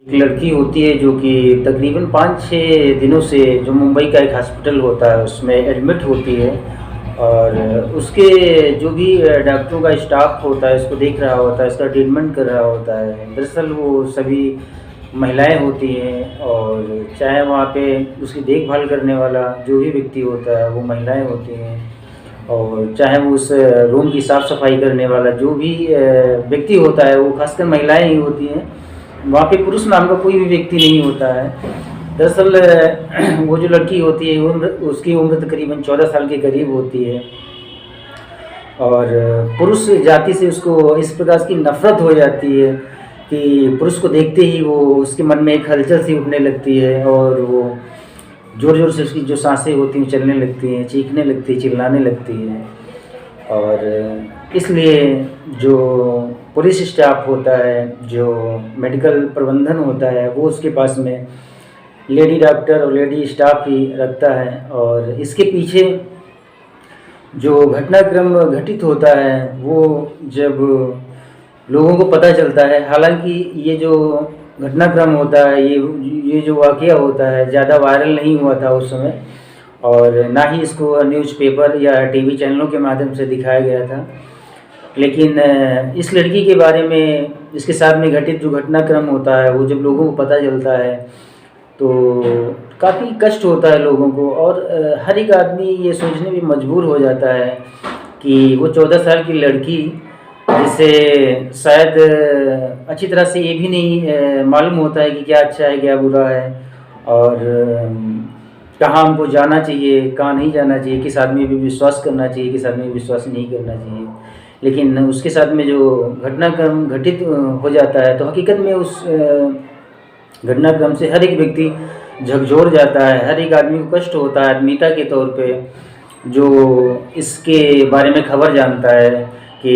एक लड़की होती है जो कि तकरीबन 5-6 दिनों से जो मुंबई का एक हॉस्पिटल होता है उसमें एडमिट होती है। और उसके जो भी डॉक्टरों का स्टाफ होता है इसको देख रहा होता है, इसका ट्रीटमेंट कर रहा होता है। दरअसल वो सभी महिलाएं होती हैं और चाहे वहाँ पे उसकी देखभाल करने वाला जो भी व्यक्ति होता है वो महिलाएं होती हैं, और चाहे वो उस रूम की साफ़ सफाई करने वाला जो भी व्यक्ति होता है वो खासकर महिलाएं ही होती हैं। वहाँ पे पुरुष नाम का कोई भी व्यक्ति नहीं होता है। दरअसल वो जो लड़की होती है उसकी उम्र तकरीबन 14 साल के करीब होती है, और पुरुष जाति से उसको इस प्रकार की नफ़रत हो जाती है कि पुरुष को देखते ही वो उसके मन में एक हलचल सी उठने लगती है, और वो ज़ोर ज़ोर से उसकी जो सांसें होती हैं चलने लगती हैं, चीखने लगती है, चिल्लाने लगती है। और इसलिए जो पुलिस स्टाफ होता है, जो मेडिकल प्रबंधन होता है, वो उसके पास में लेडी डॉक्टर और लेडी स्टाफ ही रखता है। और इसके पीछे जो घटनाक्रम घटित होता है वो जब लोगों को पता चलता है, हालांकि ये जो घटनाक्रम होता है, ये जो वाक़या होता है ज़्यादा वायरल नहीं हुआ था उस समय, और ना ही इसको न्यूज़पेपर या टीवी चैनलों के माध्यम से दिखाया गया था। लेकिन इस लड़की के बारे में, इसके साथ में घटित जो घटनाक्रम होता है वो जब लोगों को पता चलता है तो काफ़ी कष्ट होता है लोगों को, और हर एक आदमी ये सोचने में मजबूर हो जाता है कि वो 14 साल की लड़की, जिसे शायद अच्छी तरह से ये भी नहीं मालूम होता है कि क्या अच्छा है क्या बुरा है, और कहाँ हमको जाना चाहिए कहाँ नहीं जाना चाहिए, किस आदमी पे विश्वास करना चाहिए किस आदमी पे विश्वास नहीं करना चाहिए। लेकिन उसके साथ में जो घटनाक्रम घटित हो जाता है तो हकीकत में उस घटनाक्रम से हर एक व्यक्ति झकझोर जाता है, हर एक आदमी को कष्ट होता है आत्मीयता के तौर पे, जो इसके बारे में खबर जानता है कि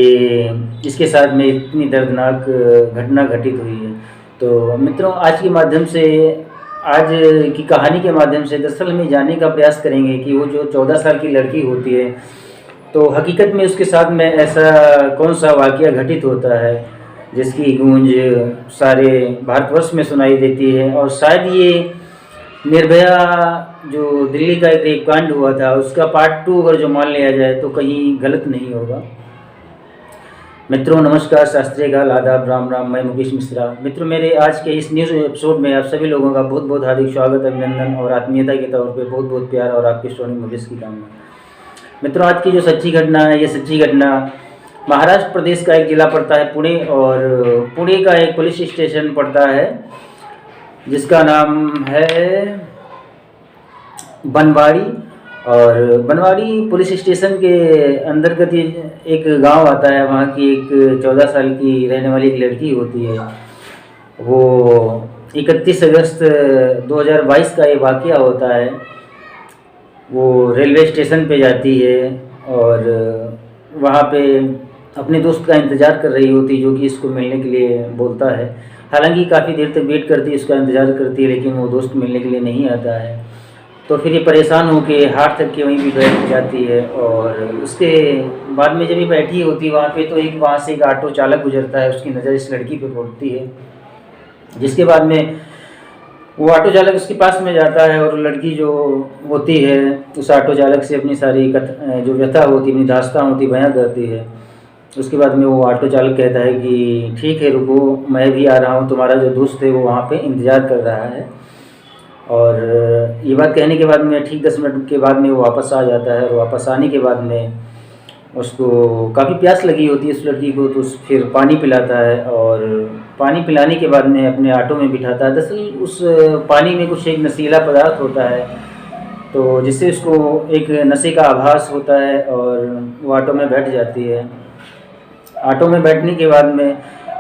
इसके साथ में इतनी दर्दनाक घटना घटित हुई है। तो मित्रों, आज के माध्यम से, आज की कहानी के माध्यम से दरअसल हम जानने का प्रयास करेंगे कि वो जो 14 साल की लड़की होती है तो हकीकत में उसके साथ में ऐसा कौन सा वाक़या घटित होता है जिसकी गूंज सारे भारतवर्ष में सुनाई देती है। और शायद ये निर्भया जो दिल्ली का एक रेप कांड हुआ था उसका पार्ट 2 अगर जो मान लिया जाए तो कहीं गलत नहीं होगा। मित्रों नमस्कार, शास्त्रीय काल, आदाब, राम राम। मैं मुकेश मिश्रा। मित्रों, मेरे आज के इस न्यूज़ एपिसोड में आप सभी लोगों का बहुत बहुत हार्दिक स्वागत, अभिनंदन और आत्मीयता के तौर पे बहुत बहुत प्यार और आपके स्वर्णिम भविष्य की कामना। मित्रों, आज की जो सच्ची घटना है, ये सच्ची घटना महाराष्ट्र प्रदेश का एक ज़िला पड़ता है पुणे, और पुणे का एक पुलिस स्टेशन पड़ता है जिसका नाम है बनवाड़ी। और बनवाड़ी पुलिस स्टेशन के अंतर्गत एक गांव आता है। वहाँ की एक 14 साल की रहने वाली एक लड़की होती है। वो 31 अगस्त 2022 का ये वाक़या होता है। वो रेलवे स्टेशन पे जाती है और वहाँ पे अपने दोस्त का इंतज़ार कर रही होती है, जो कि इसको मिलने के लिए बोलता है। हालांकि काफ़ी देर तक वेट करती है, उसका इंतज़ार करती है, लेकिन वो दोस्त मिलने के लिए नहीं आता है। तो फिर ये परेशान होके हाथ थक के वहीं भी बैठ जाती है। और उसके बाद में जब ये बैठी होती है वहाँ पे, तो वहाँ से एक ऑटो चालक गुजरता है, उसकी नज़र इस लड़की पे पड़ती है। जिसके बाद में वो ऑटो चालक उसके पास में जाता है और लड़की जो होती है उस ऑटो चालक से अपनी सारी जो व्यथा होती है, अपनी दास्तां होती बयां करती है। उसके बाद में वो ऑटो चालक कहता है कि ठीक है रुको, मैं भी आ रहा हूँ, तुम्हारा जो दोस्त है वो वहाँ पे इंतज़ार कर रहा है। और ये बात कहने के बाद में ठीक 10 मिनट के बाद में वो वापस आ जाता है। और वापस आने के बाद में उसको काफ़ी प्यास लगी होती है उस लड़की को, तो फिर पानी पिलाता है। और पानी पिलाने के बाद में अपने ऑटो में बिठाता है। दरअसल उस पानी में कुछ एक नशीला पदार्थ होता है, तो जिससे उसको एक नशे का आभास होता है और वो ऑटो में बैठ जाती है। ऑटो में बैठने के बाद में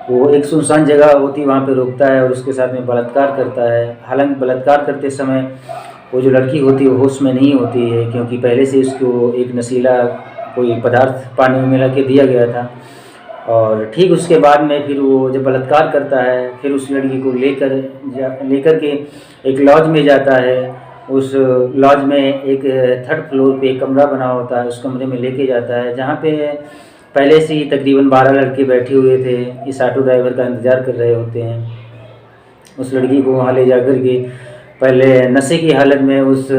वो एक सुनसान जगह होती है, वहाँ पे रुकता है और उसके साथ में बलात्कार करता है। हालांकि बलात्कार करते समय वो जो लड़की होती है वो होश में नहीं होती है, क्योंकि पहले से उसको एक नशीला कोई पदार्थ पानी में मिला के दिया गया था। और ठीक उसके बाद में फिर वो जब बलात्कार करता है, फिर उस लड़की को लेकर के एक लॉज में जाता है। उस लॉज में एक 3rd फ्लोर पे एक कमरा बना होता है, उस कमरे में लेके जाता है, जहाँ पे पहले से ही तकरीबन 12 लड़के बैठे हुए थे, इस ऑटो ड्राइवर का इंतज़ार कर रहे होते हैं। उस लड़की को वहाँ ले जाकर के पहले नशे की हालत में उस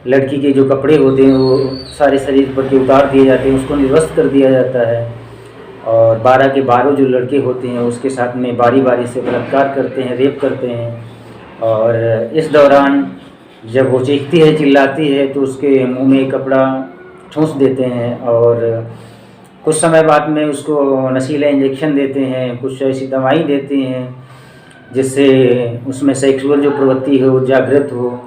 लड़की के जो कपड़े होते हैं वो सारे शरीर पर के उतार दिए जाते हैं, उसको निर्वस्त्र कर दिया जाता है और 12 के 12 जो लड़के होते हैं उसके साथ में बारी बारी से बलात्कार करते हैं, रेप करते हैं। और इस दौरान जब वो चीखती है, चिल्लाती है, तो उसके मुंह में कपड़ा ठूंस देते हैं और कुछ समय बाद में उसको नशीला इंजेक्शन देते हैं, कुछ ऐसी दवाई देते हैं जिससे उसमें सेक्सुअल जो प्रवृत्ति है वो जागृत हो।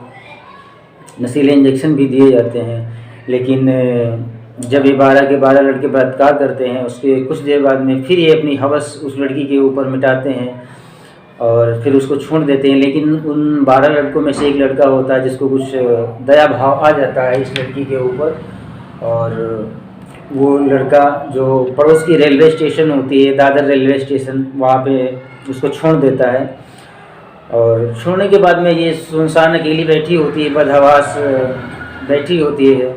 नशीले इंजेक्शन भी दिए जाते हैं। लेकिन जब ये 12 के 12 लड़के बलात्कार करते हैं, उसके कुछ देर बाद में फिर ये अपनी हवस उस लड़की के ऊपर मिटाते हैं और फिर उसको छोड़ देते हैं। लेकिन उन 12 लड़कों में से एक लड़का होता है जिसको कुछ दया भाव आ जाता है इस लड़की के ऊपर, और वो लड़का जो पड़ोस की रेलवे स्टेशन होती है, दादर रेलवे स्टेशन, वहाँ पे उसको छोड़ देता है। और छोड़ने के बाद में ये सुनसान अकेली बैठी होती है, बदहवास बैठी होती है।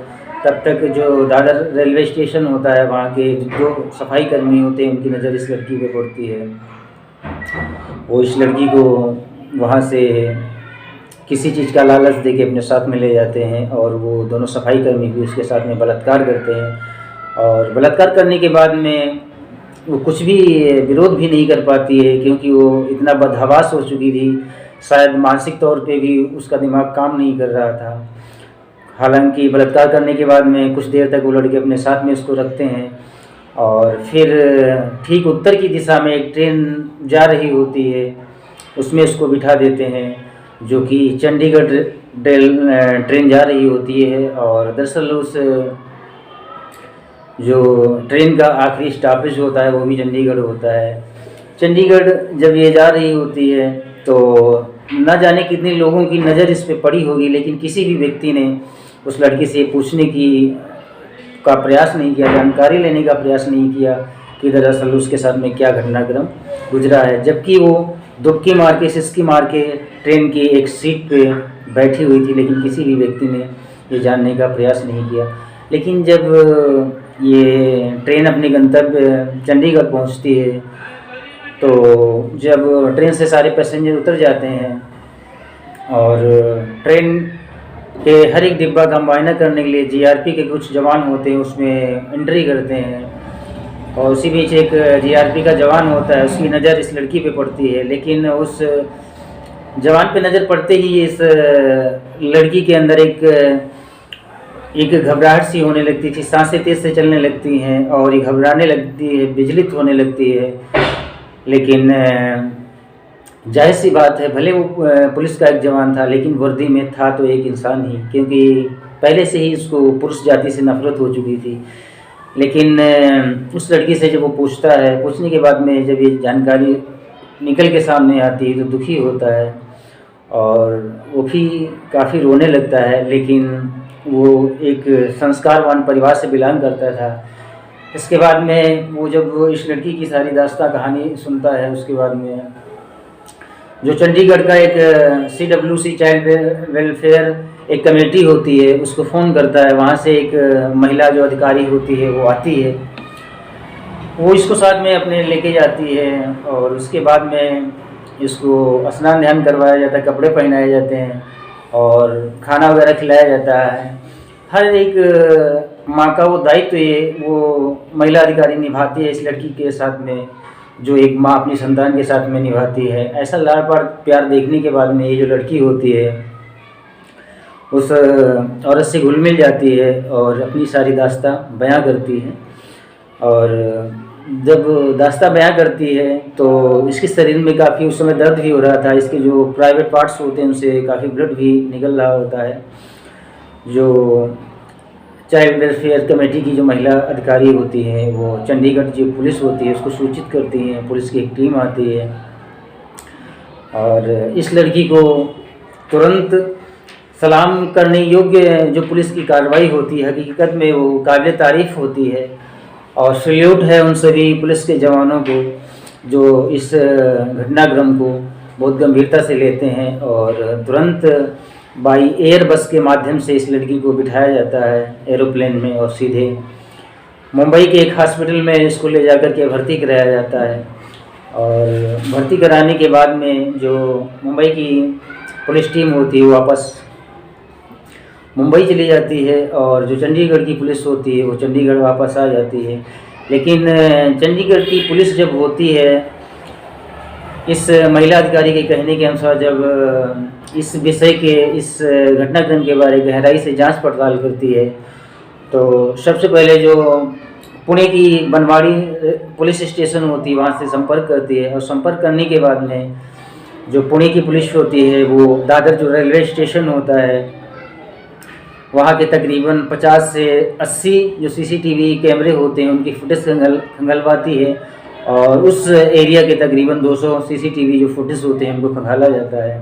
तब तक जो दादर रेलवे स्टेशन होता है, वहाँ के जो सफाई कर्मी होते हैं, उनकी नज़र इस लड़की पे पड़ती है। वो इस लड़की को वहाँ से किसी चीज़ का लालच दे के अपने साथ में ले जाते हैं और वो दोनों सफाई कर्मी भी उसके साथ में बलात्कार करते हैं। और बलात्कार करने के बाद में वो कुछ भी विरोध भी नहीं कर पाती है, क्योंकि वो इतना बदहवास हो चुकी थी, शायद मानसिक तौर पे भी उसका दिमाग काम नहीं कर रहा था। हालांकि बलात्कार करने के बाद में कुछ देर तक वो लड़के अपने साथ में उसको रखते हैं और फिर ठीक उत्तर की दिशा में एक ट्रेन जा रही होती है, उसमें उसको बिठा देते हैं, जो कि चंडीगढ़ ट्रेन जा रही होती है। और दरअसल उस जो ट्रेन का आखिरी स्टॉपेज होता है वो भी चंडीगढ़ होता है। चंडीगढ़ जब ये जा रही होती है तो न जाने कितने लोगों की नज़र इस पे पड़ी होगी, लेकिन किसी भी व्यक्ति ने उस लड़की से पूछने का प्रयास नहीं किया, जानकारी लेने का प्रयास नहीं किया कि दरअसल उसके साथ में क्या घटनाक्रम गुजरा है। जबकि वो दुबकी मार के, सिसकी मार के ट्रेन की एक सीट पे बैठी हुई थी, लेकिन किसी भी व्यक्ति ने ये जानने का प्रयास नहीं किया। लेकिन जब ये ट्रेन अपने गंतव्य चंडीगढ़ पहुंचती है, तो जब ट्रेन से सारे पैसेंजर उतर जाते हैं और ट्रेन के हर एक डिब्बा का मुआयना करने के लिए जीआरपी के कुछ जवान होते हैं, उसमें एंट्री करते हैं। और उसी बीच एक जीआरपी का जवान होता है, उसकी नज़र इस लड़की पे पड़ती है। लेकिन उस जवान पे नज़र पड़ते ही इस लड़की के अंदर एक घबराहट सी होने लगती थी, सांसें तेज से चलने लगती हैं और ये घबराने लगती है, विचलित होने लगती है। लेकिन जाहिर सी बात है, भले वो पुलिस का एक जवान था, लेकिन वर्दी में था तो एक इंसान ही, क्योंकि पहले से ही उसको पुरुष जाति से नफरत हो चुकी थी। लेकिन उस लड़की से जब वो पूछता है, पूछने के बाद में जब ये जानकारी निकल के सामने आती है तो दुखी होता है और वो भी काफ़ी रोने लगता है। लेकिन वो एक संस्कारवान परिवार से बिलोंग करता था। इसके बाद में वो जब इस लड़की की सारी दास्तां कहानी सुनता है, उसके बाद में जो चंडीगढ़ का एक CWC चाइल्ड वेलफेयर एक कमेटी होती है, उसको फ़ोन करता है। वहाँ से एक महिला जो अधिकारी होती है वो आती है, वो इसको साथ में अपने लेके जाती है और उसके बाद में इसको स्नान ध्यान करवाया जाता है, कपड़े पहनाए जाते हैं और खाना वगैरह खिलाया जाता है। हर एक माँ का वो दायित्व वो महिला अधिकारी निभाती है इस लड़की के साथ में, जो एक माँ अपनी संतान के साथ में निभाती है। ऐसा लाड़ प्यार देखने के बाद में ये जो लड़की होती है उस औरत से घुल मिल जाती है और अपनी सारी दास्तां बयां करती है। और जब दास्तां बयां करती है तो इसके शरीर में काफ़ी उस समय दर्द भी हो रहा था, इसके जो प्राइवेट पार्ट्स होते हैं उनसे काफ़ी ब्लड भी निकल रहा होता है। जो चाइल्ड वेलफेयर कमेटी की जो महिला अधिकारी होती है वो चंडीगढ़ जो पुलिस होती है उसको सूचित करती है, पुलिस की एक टीम आती है और इस लड़की को तुरंत सलाम करने योग्य जो पुलिस की कार्रवाई होती है, हकीकत में वो काबिल तारीफ़ होती है। और सल्यूट है उन सभी पुलिस के जवानों को जो इस घटनाक्रम को बहुत गंभीरता से लेते हैं और तुरंत बाई एयर बस के माध्यम से इस लड़की को बिठाया जाता है एरोप्लेन में और सीधे मुंबई के एक हॉस्पिटल में इसको ले जाकर के भर्ती कराया जाता है। और भर्ती कराने के बाद में जो मुंबई की पुलिस टीम होती है वो वापस मुंबई चली जाती है, और जो चंडीगढ़ की पुलिस होती है वो चंडीगढ़ वापस आ जाती है। लेकिन चंडीगढ़ की पुलिस जब होती है, इस महिला अधिकारी के कहने के अनुसार, जब इस विषय के, इस घटनाक्रम के बारे में गहराई से जांच पड़ताल करती है, तो सबसे पहले जो पुणे की बनवाड़ी पुलिस स्टेशन होती है वहाँ से संपर्क करती है, और संपर्क करने के बाद में जो पुणे की पुलिस होती है वो दादर जो रेलवे स्टेशन होता है वहाँ के तकरीबन 50 से 80 जो सीसीटीवी कैमरे होते हैं उनकी फुटेज खंगलवाती है, और उस एरिया के तकरीबन 200 सीसीटीवी जो फुटेज होते हैं उनको खंगाला जाता है।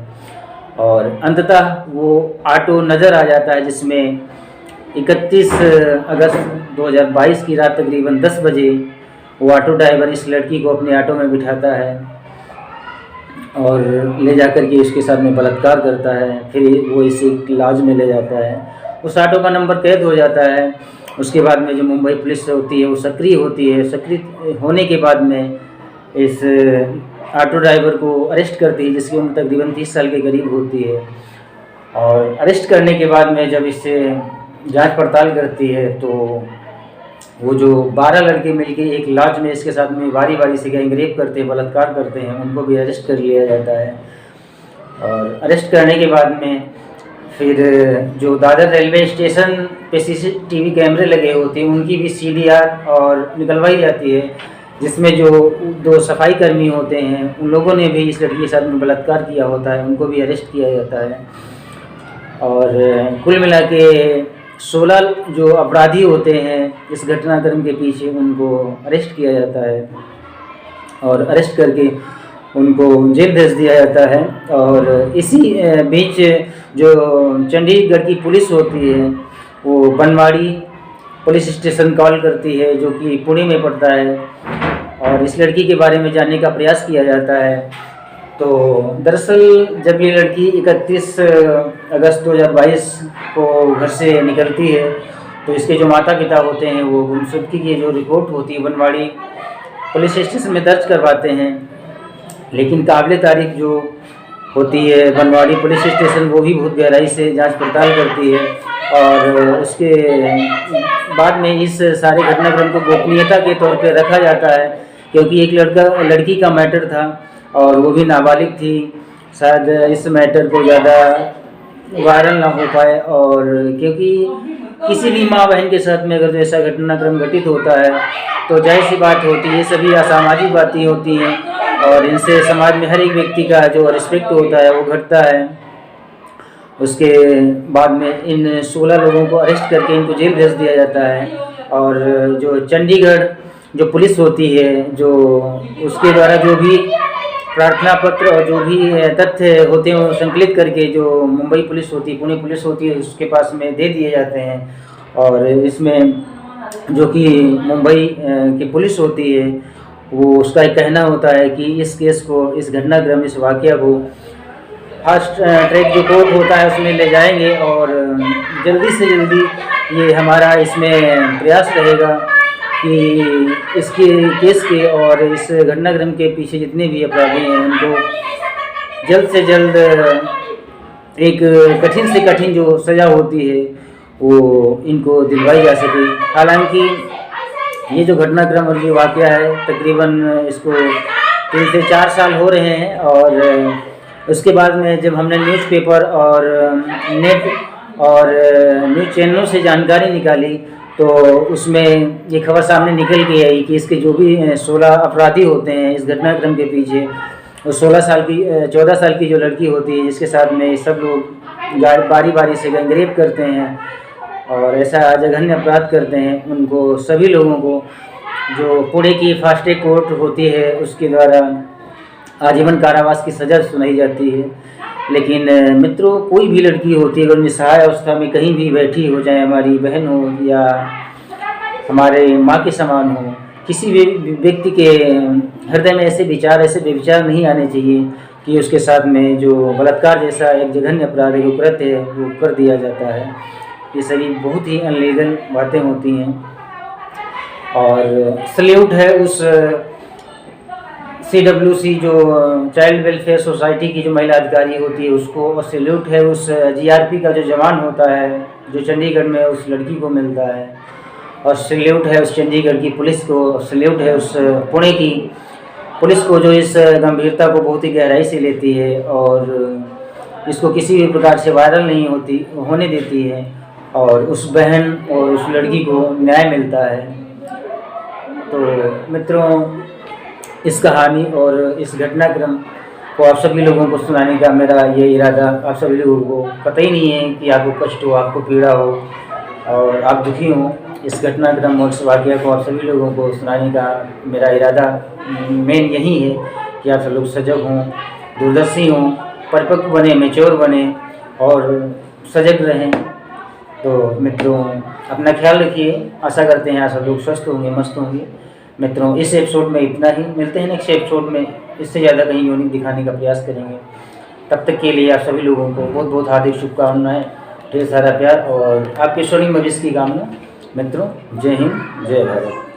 और अंततः वो ऑटो नज़र आ जाता है जिसमें 31 अगस्त 2022 की रात तकरीबन 10 बजे वो ऑटो ड्राइवर इस लड़की को अपने ऑटो में बिठाता है और ले जाकर के उसके साथ में बलात्कार करता है। फिर वो इसे लॉज में ले जाता है, उस ऑटो का नंबर कैद हो जाता है। उसके बाद में जो मुंबई पुलिस होती है वो सक्रिय होती है। सक्रिय होने के बाद में इस ऑटो ड्राइवर को अरेस्ट करती है, जिसकी उम्र तकरीबन 30 साल के करीब होती है। और अरेस्ट करने के बाद में जब इससे जांच पड़ताल करती है तो वो जो 12 लड़के मिलके एक लॉज में इसके साथ में बारी बारी से गैंगरेप करते हैं, बलात्कार करते हैं, उनको भी अरेस्ट कर लिया जाता है। और अरेस्ट करने के बाद में फिर जो दादर रेलवे स्टेशन पे सीसीटीवी कैमरे लगे होते हैं उनकी भी सीडीआर और निकलवाई जाती है, जिसमें जो 2 सफाई कर्मी होते हैं उन लोगों ने भी इस लड़की के साथ में बलात्कार किया होता है, उनको भी अरेस्ट किया जाता है। और कुल मिला के 16 जो अपराधी होते हैं इस घटनाक्रम के पीछे उनको अरेस्ट किया जाता है, और अरेस्ट करके उनको जेल भेज दिया जाता है। और इसी बीच जो चंडीगढ़ की पुलिस होती है वो बनवाड़ी पुलिस स्टेशन कॉल करती है जो कि पुणे में पड़ता है, और इस लड़की के बारे में जानने का प्रयास किया जाता है। तो दरअसल जब ये लड़की 31 अगस्त 2022 को घर से निकलती है तो इसके जो माता पिता होते हैं वो गुमशुदगी की जो रिपोर्ट होती है बनवाड़ी पुलिस स्टेशन में दर्ज करवाते हैं। लेकिन काबिल तारीफ जो होती है बनवाड़ी पुलिस स्टेशन वो भी बहुत गहराई से जांच पड़ताल करती है, और उसके बाद में इस सारे घटनाक्रम को गोपनीयता के तौर पे रखा जाता है, क्योंकि एक लड़की का मैटर था और वो भी नाबालिग थी। शायद इस मैटर को ज़्यादा वायरल ना हो पाए, और क्योंकि किसी भी माँ बहन के साथ में अगर जो ऐसा घटनाक्रम घटित होता है तो जाहिर सी बात होती है, सभी असामाजिक बातें होती हैं और इनसे समाज में हर एक व्यक्ति का जो रिस्पेक्ट होता है वो घटता है। उसके बाद में इन 16 लोगों को अरेस्ट करके इनको जेल भेज दिया जाता है, और जो चंडीगढ़ जो पुलिस होती है जो उसके द्वारा जो भी प्रार्थना पत्र और जो भी तथ्य होते हैं वो संकलित करके जो मुंबई पुलिस होती है, पुणे पुलिस होती है, उसके पास में दे दिए जाते हैं। और इसमें जो कि मुंबई की पुलिस होती है वो उसका एक कहना होता है कि इस केस को, इस घटनाक्रम, इस वाक़या को फास्ट ट्रैक जो कोर्ट होता है उसमें ले जाएंगे, और जल्दी से जल्दी ये हमारा इसमें प्रयास रहेगा कि इसके केस के और इस घटनाक्रम के पीछे जितने भी अपराधी हैं उनको जल्द से जल्द एक कठिन से कठिन जो सज़ा होती है वो इनको दिलवाई जा सके। हालांकि ये जो घटनाक्रम और जो वाक़या है तकरीबन इसको 3 से 4 साल हो रहे हैं, और उसके बाद में जब हमने न्यूज़पेपर और नेट और न्यूज़ चैनलों से जानकारी निकाली तो उसमें ये खबर सामने निकल के आई कि इसके जो भी 16 अपराधी होते हैं इस घटनाक्रम के पीछे, और 14 साल की जो लड़की होती है जिसके साथ में सब लोग बारी बारी से गैंगरेप करते हैं और ऐसा जघन्य अपराध करते हैं, उनको सभी लोगों को जो पुणे की फास्ट ट्रैक कोर्ट होती है उसके द्वारा आजीवन कारावास की सज़ा सुनाई जाती है। लेकिन मित्रों, कोई भी लड़की होती है अगर निसहाय अवस्था में कहीं भी बैठी हो, चाहे हमारी बहन हो या हमारे माँ के समान हो, किसी भी व्यक्ति के हृदय में ऐसे विचार, ऐसे बेविचार नहीं आने चाहिए कि उसके साथ में जो बलात्कार जैसा एक जघन्य अपराध है, जो कृत्य है, वो कर दिया जाता है। ये सभी बहुत ही अनलीगल बातें होती हैं, और सल्यूट है उस CWC जो चाइल्ड वेलफेयर सोसाइटी की जो महिला अधिकारी होती है उसको, और सैल्यूट है उस GRP का जो जवान होता है जो चंडीगढ़ में उस लड़की को मिलता है, और सैल्यूट है उस चंडीगढ़ की पुलिस को, सैल्यूट है उस पुणे की पुलिस को जो इस गंभीरता को बहुत ही गहराई से लेती है और इसको किसी भी प्रकार से वायरल नहीं होने देती है, और उस बहन और उस लड़की को न्याय मिलता है। तो मित्रों, इस कहानी और इस घटनाक्रम को आप सभी लोगों को सुनाने का मेरा ये इरादा आप सभी लोगों को कतई नहीं है कि आपको कष्ट हो, आपको पीड़ा हो और आप दुखी हों। इस घटनाक्रम और इस वाक़या को आप सभी लोगों को सुनाने का मेरा इरादा मेन यही है कि आप सब लोग सजग हों, दूरदर्शी हों, परिपक्व बने, मैच्योर बने और सजग रहें। तो मित्रों, अपना ख्याल रखिए। आशा करते हैं आप सब लोग स्वस्थ होंगे, मस्त होंगे। मित्रों, इस एपिसोड में इतना ही। मिलते हैं नेक्स्ट एपिसोड में, इससे ज़्यादा कहीं यूनिक दिखाने का प्रयास करेंगे। तब तक के लिए आप सभी लोगों को बहुत बहुत हार्दिक शुभकामनाएं, ढेर सारा प्यार और आपके स्वर्णिम भविष्य की कामना। मित्रों, जय हिंद, जय भारत।